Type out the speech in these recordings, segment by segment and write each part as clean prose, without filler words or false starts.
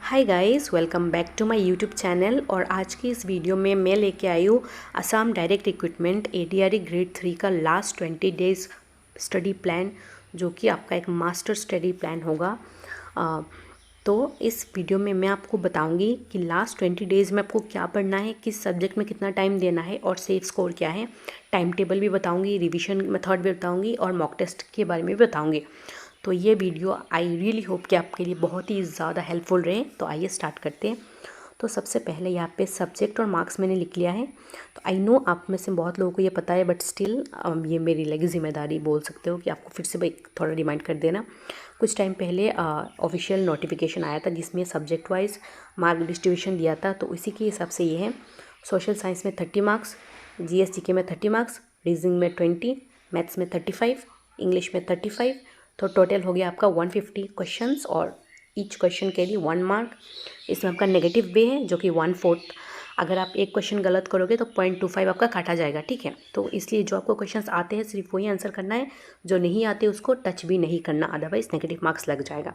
Hi guys, welcome back to my YouTube channel. और आज की इस वीडियो में मैं लेके आई हूँ Assam direct recruitment ADRE grade 3 का लास्ट 20 डेज़ स्टडी प्लान, जो कि आपका एक मास्टर स्टडी प्लान होगा। तो इस वीडियो में मैं आपको बताऊंगी कि लास्ट 20 डेज़ में आपको क्या पढ़ना है, किस सब्जेक्ट में कितना टाइम देना है और सेफ स्कोर क्या है। टाइम टेबल भी बताऊंगी, रिवीजन मेथड भी बताऊंगी और मॉक टेस्ट के बारे में भी बताऊंगी। तो ये वीडियो आई रियली होप कि आपके लिए बहुत ही ज़्यादा हेल्पफुल रहे। तो आइए स्टार्ट करते हैं। तो सबसे पहले यहाँ पे सब्जेक्ट और मार्क्स मैंने लिख लिया है। तो आई नो आप में से बहुत लोगों को ये पता है, बट स्टिल ये मेरी लगी जिम्मेदारी बोल सकते हो कि आपको फिर से एक थोड़ा रिमाइंड कर देना। कुछ टाइम पहले ऑफिशियल नोटिफिकेशन आया था जिसमें सब्जेक्ट वाइज मार्क डिस्ट्रीब्यूशन दिया था। तो इसी के हिसाब से ये है। सोशल साइंस में 30 मार्क्स, GS GK में 30 मार्क्स, रीजनिंग में 20, मैथ्स में 35, इंग्लिश में 35। तो टोटल हो गया आपका 150 क्वेश्चंस और ईच क्वेश्चन के लिए 1 मार्क। इसमें आपका नेगेटिव भी है जो कि 1/4। अगर आप एक क्वेश्चन गलत करोगे तो 0.25 आपका काटा जाएगा, ठीक है। तो इसलिए जो आपको क्वेश्चंस आते हैं सिर्फ वही आंसर करना है, जो नहीं आते उसको टच भी नहीं करना, अदरवाइज नेगेटिव मार्क्स लग जाएगा।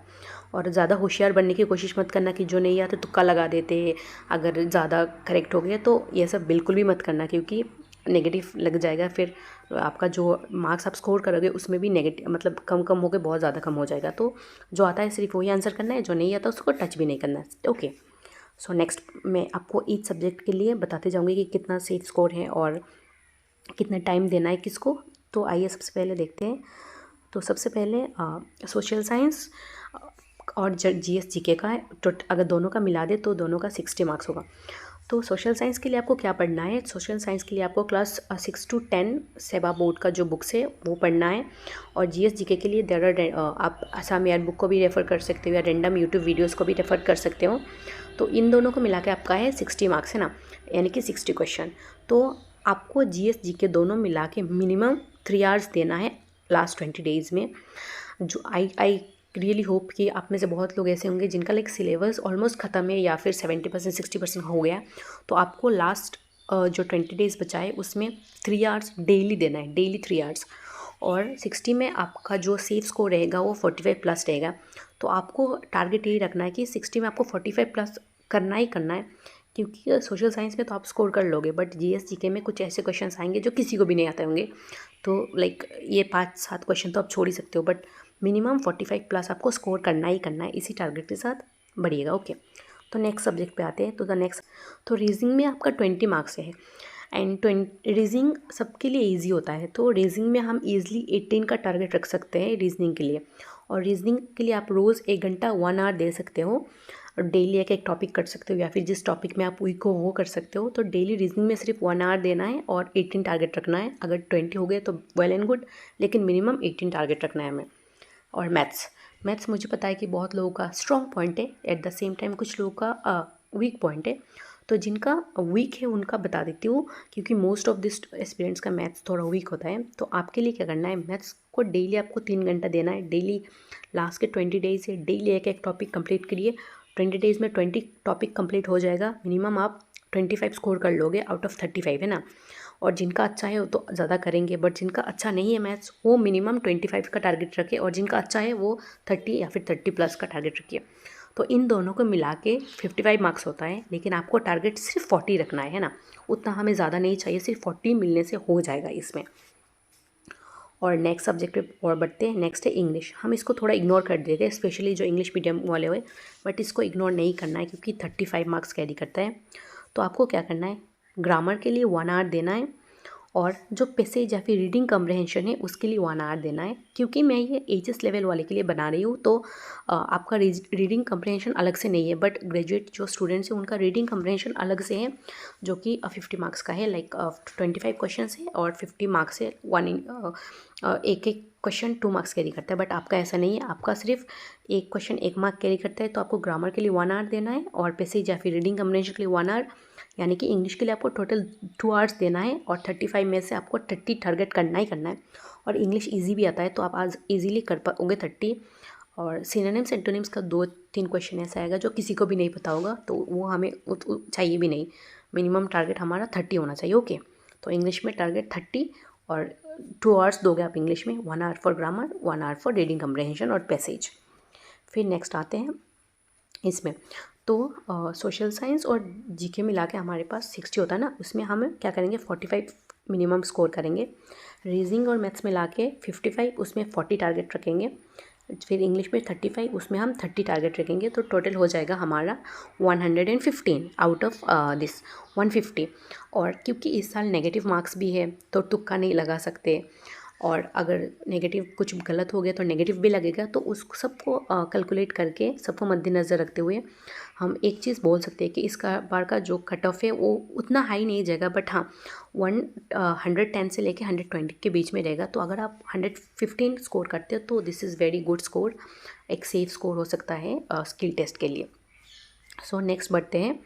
और ज़्यादा होशियार बनने की कोशिश मत करना कि जो नहीं आते तुक्का लगा देते, अगर ज़्यादा करेक्ट हो गया तो ये सब बिल्कुल भी मत करना, क्योंकि नेगेटिव लग जाएगा। फिर आपका जो मार्क्स आप स्कोर करोगे उसमें भी नेगेटिव मतलब कम कम होकर बहुत ज़्यादा कम हो जाएगा। तो जो आता है सिर्फ वही आंसर करना है, जो नहीं आता उसको टच भी नहीं करना है, ओके। सो नेक्स्ट मैं आपको ईच सब्जेक्ट के लिए बताते जाऊँगी कि कितना सेफ स्कोर है और कितना टाइम देना है किसको। तो आइए सबसे पहले देखते हैं। तो सबसे पहले सोशल साइंस और GS GK का है। तो अगर दोनों का मिला दे तो दोनों का 60 मार्क्स होगा। तो सोशल साइंस के लिए आपको क्या पढ़ना है? सोशल साइंस के लिए आपको क्लास 6 to 10 सेवा बोर्ड का जो बुक्स है वो पढ़ना है। और GS GK के लिए आप असम ईयर बुक को भी रेफ़र कर सकते हो या रैंडम यूट्यूब वीडियोज़ को भी रेफ़र कर सकते हो। तो इन दोनों को मिला के आपका है 60 मार्क्स, है ना, यानी कि 60 क्वेश्चन। तो आपको GS GK दोनों मिला के मिनिमम 3 आवर्स देना है लास्ट 20 डेज़ में। जो आई रियली होप कि आप में से बहुत लोग ऐसे होंगे जिनका सिलेबस ऑलमोस्ट ख़त्म है या फिर 70% 60% हो गया। तो आपको लास्ट जो 20 डेज़ बचा है उसमें 3 आवर्स डेली देना है, डेली 3 आवर्स। और 60 में आपका जो सेफ स्कोर रहेगा वो 45 प्लस रहेगा। तो आपको टारगेट यही रखना है कि 60 में आपको 45 प्लस करना ही करना है, क्योंकि सोशल साइंस में तो आप स्कोर कर लोगे, बट GS GK में कुछ ऐसे क्वेश्चन आएंगे जो किसी को भी नहीं आते होंगे। तो ये 5-7 क्वेश्चन तो आप छोड़ ही सकते हो, बट मिनिमम 45 प्लस आपको स्कोर करना ही करना है। इसी टारगेट के साथ बढ़िएगा, ओके। तो नेक्स्ट सब्जेक्ट पे आते हैं। तो रीजनिंग में आपका 20 मार्क्स है एंड रीजनिंग सबके लिए इजी होता है। तो रीजनिंग में हम इजीली 18 का टारगेट रख सकते हैं रीजनिंग के लिए। और रीजनिंग के लिए आप रोज़ 1 घंटा 1 आवर दे सकते हो और डेली एक टॉपिक कर सकते हो, या फिर जिस टॉपिक में आप वीक हो वो कर सकते हो। तो डेली रीजनिंग में सिर्फ 1 आवर देना है और 18 टारगेट रखना है। अगर 20 हो गए तो वेल एंड गुड, लेकिन मिनिमम 18 टारगेट रखना है हमें। और मैथ्स मुझे पता है कि बहुत लोगों का स्ट्रॉन्ग पॉइंट है, एट द सेम टाइम कुछ लोगों का वीक पॉइंट है। तो जिनका वीक है उनका बता देती हूँ, क्योंकि मोस्ट ऑफ दिस एस्पिरेंट्स का मैथ्स थोड़ा वीक होता है। तो आपके लिए क्या करना है, मैथ्स को डेली आपको 3 घंटा देना है। डेली लास्ट के 20 डेज से डेली एक टॉपिक कंप्लीट करिए। 20 डेज़ में 20 टॉपिक कंप्लीट हो जाएगा। मिनिमम आप 25 स्कोर कर लोगे आउट ऑफ 35, है ना। और जिनका अच्छा है वो तो ज़्यादा करेंगे, बट जिनका अच्छा नहीं है मैथ्स वो मिनिमम 25 का टारगेट रखे, और जिनका अच्छा है वो 30 या फिर 30 प्लस का टारगेट रखिए। तो इन दोनों को मिला के 55 मार्क्स होता है, लेकिन आपको टारगेट सिर्फ 40 रखना है ना। उतना हमें ज़्यादा नहीं चाहिए, सिर्फ 40 मिलने से हो जाएगा इसमें। और नेक्स्ट सब्जेक्ट पे और बढ़ते हैं। नेक्स्ट है इंग्लिश। हम इसको थोड़ा इग्नोर कर देते हैं, स्पेशली जो इंग्लिश मीडियम वाले हुए, बट इसको इग्नोर नहीं करना है क्योंकि 35 मार्क्स कैरी करता है। तो आपको क्या करना है, ग्रामर के लिए 1 आवर देना है, और जो पैसेज या फिर रीडिंग कम्प्रहेंशन है उसके लिए 1 आवर देना है। क्योंकि मैं ये एचएस लेवल वाले के लिए बना रही हूँ, तो आपका रीडिंग कम्प्रहेंशन अलग से नहीं है, बट ग्रेजुएट जो स्टूडेंट्स हैं उनका रीडिंग कम्प्रहेंशन अलग से है, जो कि 50 मार्क्स का है। 25 क्वेश्चन है और 50 मार्क्स है। एक क्वेश्चन 2 मार्क्स कैरी करता है, बट आपका ऐसा नहीं है। आपका सिर्फ एक क्वेश्चन 1 मार्क कैरी करता है। तो आपको ग्रामर के लिए 1 आवर देना है, और पैसेज या फिर रीडिंग कम्प्रहेंशन के लिए 1 आवर, यानी कि इंग्लिश के लिए आपको टोटल 2 आवर्स देना है। और 35 में से आपको 30 टारगेट करना ही करना है। और इंग्लिश इजी भी आता है, तो आप आज इजीली कर पाओगे 30। और सिनोनिम्स एंटोनिम्स का 2-3 क्वेश्चन ऐसा आएगा जो किसी को भी नहीं पता होगा, तो वो हमें चाहिए भी नहीं। मिनिमम टारगेट हमारा 30 होना चाहिए, ओके। तो इंग्लिश में टारगेट 30, और 2 आवर्स दोगे आप इंग्लिश में, 1 hour for grammar, 1 hour for reading comprehension और पैसेज। फिर नेक्स्ट आते हैं इसमें। तो सोशल साइंस और जीके मिला के हमारे पास 60 होता है ना, उसमें हम क्या करेंगे 45 मिनिमम स्कोर करेंगे। रीजनिंग और मैथ्स मिला के 55, उसमें 40 टारगेट रखेंगे। फिर इंग्लिश में 35, उसमें हम 30 टारगेट रखेंगे। तो टोटल हो जाएगा हमारा 115 आउट ऑफ दिस 150। और क्योंकि इस साल नेगेटिव मार्क्स भी है तो तुक्का नहीं लगा सकते, और अगर नेगेटिव कुछ गलत हो गया तो नेगेटिव भी लगेगा। तो उस सबको कैलकुलेट करके, सबको मद्देनज़र रखते हुए हम एक चीज़ बोल सकते हैं कि इस बार का जो कट ऑफ है वो उतना हाई नहीं जाएगा, बट हाँ 110 से लेके 120 के बीच में रहेगा। तो अगर आप 115 स्कोर करते हो तो this is very good score, एक सेफ स्कोर हो सकता है स्किल टेस्ट के लिए। सो नेक्स्ट बढ़ते हैं।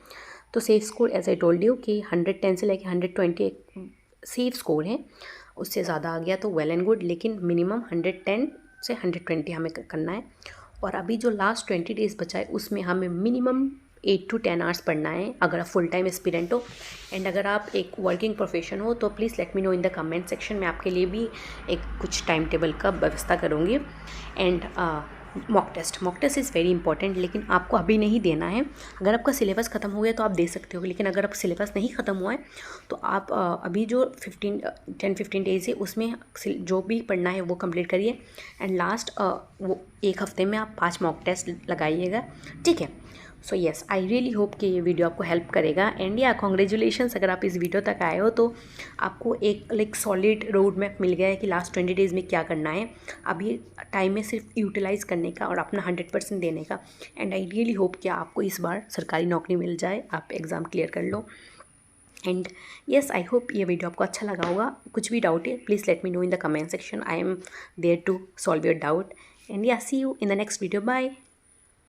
तो safe score as I told you कि 110 से लेके 120 एक सेफ स्कोर है। उससे ज़्यादा आ गया तो वेल एंड गुड, लेकिन मिनिमम 110 से 120 हमें करना है। और अभी जो लास्ट 20 डेज़ बचा है उसमें हमें मिनिमम 8 to 10 आवर्स पढ़ना है, अगर आप फुल टाइम एस्पिरेंट हो। एंड अगर आप एक वर्किंग प्रोफेशन हो तो please let me know in the comment section, मैं आपके लिए भी एक कुछ टाइम टेबल का व्यवस्था करूँगी। And mock test is very important, लेकिन आपको अभी नहीं देना है। अगर आपका सिलेबस ख़त्म हो गया तो आप दे सकते हो, लेकिन अगर आप सिलेबस नहीं ख़त्म हुआ है तो आप अभी जो 10-15 डेज़ है उसमें जो भी पढ़ना है वो कंप्लीट करिए। एंड लास्ट वो एक हफ्ते में आप 5 मॉक टेस्ट लगाइएगा, ठीक है। So yes, I really hope कि ये वीडियो आपको हेल्प करेगा। एंड या कॉन्ग्रेचुलेशंस, अगर आप इस वीडियो तक आए हो तो आपको एक लाइक सॉलिड रोड मैप मिल गया है कि लास्ट 20 डेज़ में क्या करना है। अभी टाइम में सिर्फ यूटिलाइज़ करने का और अपना 100% देने का। एंड आई रियली होप कि आपको इस बार सरकारी नौकरी मिल जाए, आप एग्ज़ाम क्लियर कर लो। एंड येस, आई होप ये वीडियो आपको अच्छा लगा होगा। कुछ भी डाउट है please let me know in the comment section, I am there to solve your doubt. And या see you in the next video, bye.